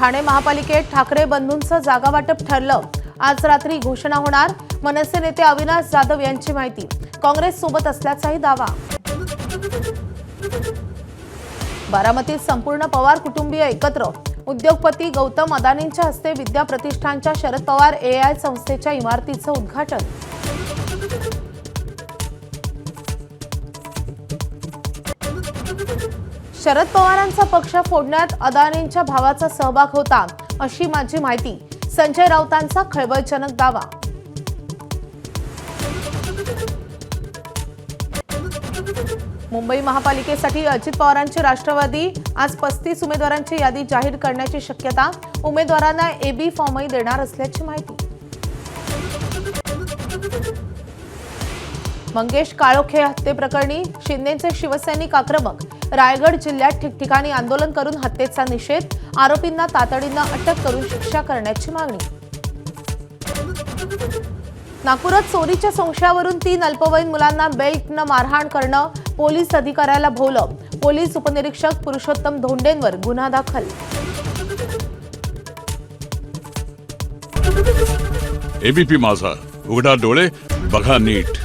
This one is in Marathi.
ठाणे महापालिकेत ठाकरे बंधूंचं जागा वाटप ठरलं। आज रात्री घोषणा होणार। मनसे नेते अविनाश जाधव यांची माहिती। काँग्रेस सोबत असल्याचाही दावा। बारामतीत संपूर्ण पवार कुटुंबीय एकत्र। उद्योगपती गौतम अदानींच्या हस्ते विद्या प्रतिष्ठानच्या शरद पवार AI संस्थेच्या इमारतीचं उद्घाटन। शरद पवारांचा पक्ष फोडण्यात अदानींच्या भावाचा सहभाग होता अशी माझी माहिती। संजय राऊतांचा खळबळजनक दावा। मुंबई महापालिकेसाठी अजित पवारांची राष्ट्रवादी आज 35 उमेदवारांची यादी जाहीर करण्याची शक्यता। उमेदवारांना AB फॉर्मही देणार असल्याची माहिती। मंगेश काळोखे हत्येप्रकरणी शिंदेचे शिवसैनिक आक्रमक। रायगड जिल्ह्यात ठिकठिकाणी आंदोलन करून हत्येचा निषेध। आरोपींना तातडीने अटक करून शिक्षा करण्याची मागणी। नागपुरात चोरीच्या संशयावरून 3 अल्पवयीन मुलांना बेल्टने मारहाण करणं। पोलीस अधिकाऱ्याला भोवलं। पोलीस उपनिरीक्षक पुरुषोत्तम धोंडेंवर गुन्हा दाखल। ABP माझा, उघडा डोळे बघा नीट।